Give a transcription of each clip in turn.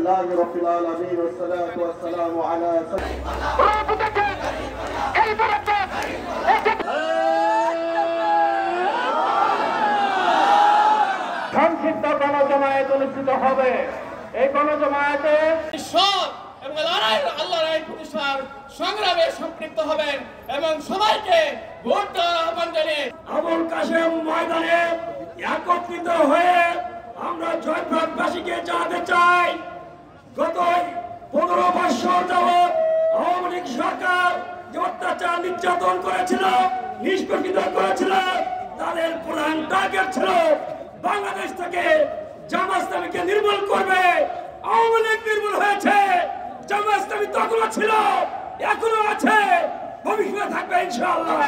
আলহামদুলিল্লাহি রাব্বিল আলামিন ওয়াস সালাতু ওয়াস সালামু আলা সংক্ষিপ্ত গণজমায়েত অনুষ্ঠিত হবে। এই গণজমায়েতে এবং আল্লাহর আইন প্রতিষ্ঠার সংগ্রামে সম্পৃক্ত হবেন এবং সবাইকে ভোট দেওয়ার আহ্বান জানিয়ে আবুল কাশেম ময়দানে একত্রিত হয়ে আমরা জয়পুরহাটবাসীকে জানাতে চাই, গত 15 বছর যাবৎ আওয়ামী লীগ সরকার যে অত্যাচার নির্যাতন করেছিল, নিষ্পেষিত করেছিল, তাদের প্রধান টার্গেট ছিল বাংলাদেশ থেকে জামাত ইসলামীকে নির্মূল করবে। আওয়ামী লীগ নির্মূল হয়েছে, জামাত ইসলামী তখনও ছিল, এখনো আছে, ভবিষ্যতে থাকবে ইনশাআল্লাহ।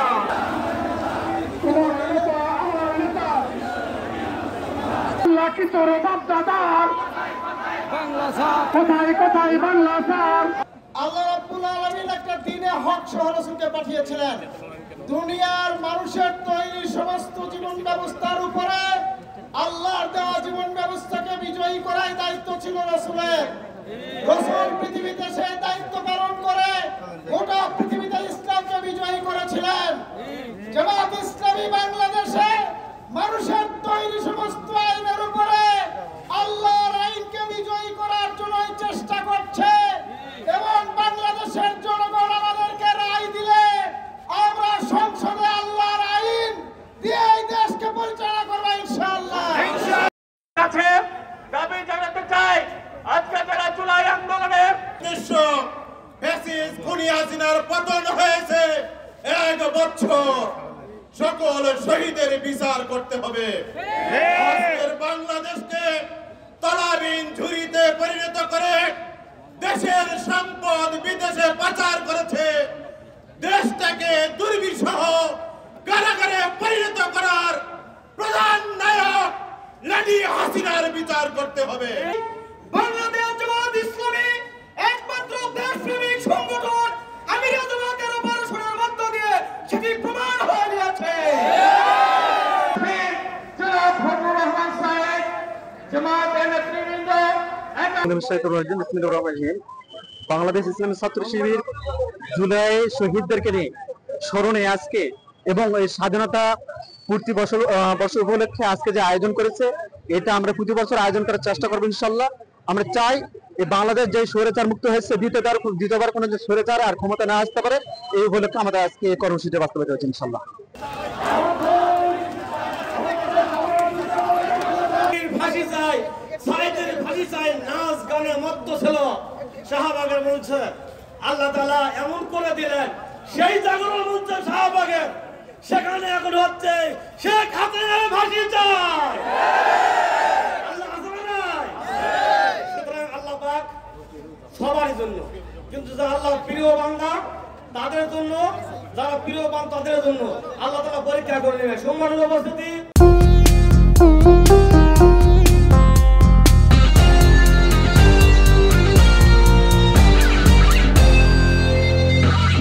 আল্লাহ রাব্বুল আলামিন একটা দ্বীনে হক শহর রাসূলকে পাঠিয়েছিলেন। দুনিয়ার মানুষের তৈরি সমস্ত জীবন ব্যবস্থার উপরে আল্লাহর দেওয়া জীবন ব্যবস্থাকে বিজয়ী করার দায়িত্ব ছিল রাসূলের। রাসূল পৃথিবীতে সেই দায়িত্ব পালন করে গোটা পৃথিবীতে ইসলামকে বিজয়ী করেছিলেন। জামাত ইসলামী বাংলাদেশে মানুষের তৈরি সমস্ত আইনের উপরে আল্লাহর আইনকে বিজয়ী করার জন্য চেষ্টা করছে এবং বাংলাদেশের জনগণ আমাদেরকে রায় দিলে আমরা সংসদে আল্লাহর আইন দিয়ে এই দেশকে পরিচালনা করব ইনশাআল্লাহ। কাছে দাবি জানাতে চাই, আজকে যারা জুলাই আন্দোলনে ফ্যাসিস্ট খুনি হাসিনার পতন হয়েছে 1 বছর, সকল শহীদের বিচার করতে হবে। আজকের বাংলাদেশকে তলাবিহীন ঝুড়িতে পরিণত করে দেশের সম্পদ বিদেশে পাচার করেছে, দেশটাকে দুর্বিষহ কারাগারে পরিণত করার প্রধান নায়ক লেডি হাসিনার বিচার করতে হবে। বাংলাদেশ জামাত ইসলামী একমাত্র দেশপ্রেমিক সংগঠন, আমির জামাতের অপারেশনের মধ্য দিয়ে সেটি প্রমাণ হয়ে গেছে। বাংলাদেশ ইসলামী ছাত্র শিবির জুলাই শহীদদেরকে নিয়ে স্মরণে আজকে এবং এই স্বাধীনতা পূর্তি বছর উপলক্ষে আজকে যে আয়োজন করেছে, এটা আমরা প্রতি বছর আয়োজন করার চেষ্টা করবো ইনশাল্লাহ। আমরা চাই এই বাংলাদেশ যে স্বৈরাচার মুক্ত হয়েছে, দ্বিতীয়বার কোনো যে স্বৈরাচার আর ক্ষমতা না আসতে পারে, এই উপলক্ষে আমাদের আজকে এই কর্মসূচি বাস্তবায়িত হয়েছে ইনশাল্লাহ। ফাঁসি চাই, সাইদের ফাঁসি চাই, নাচ গানে মত্ত ছিল শাহবাগের মঞ্চে। আল্লাহ তাআলা এমন করে দিলেন সেই জাগরণ মঞ্চ শাহবাগের, সেখানে এখন হচ্ছে শেখ হাসিনার ফাঁসি চাই। আল্লাহ আসবে নাই? সুতরাং আল্লাহ পাক সবারই জন্য, কিন্তু যারা আল্লাহ প্রিয় বান্দা তাদের জন্য, যারা প্রিয় বান্দা তাদের জন্য আল্লাহ তাআলা পরীক্ষা করে নেবে। সম্মানিত উপস্থিতি।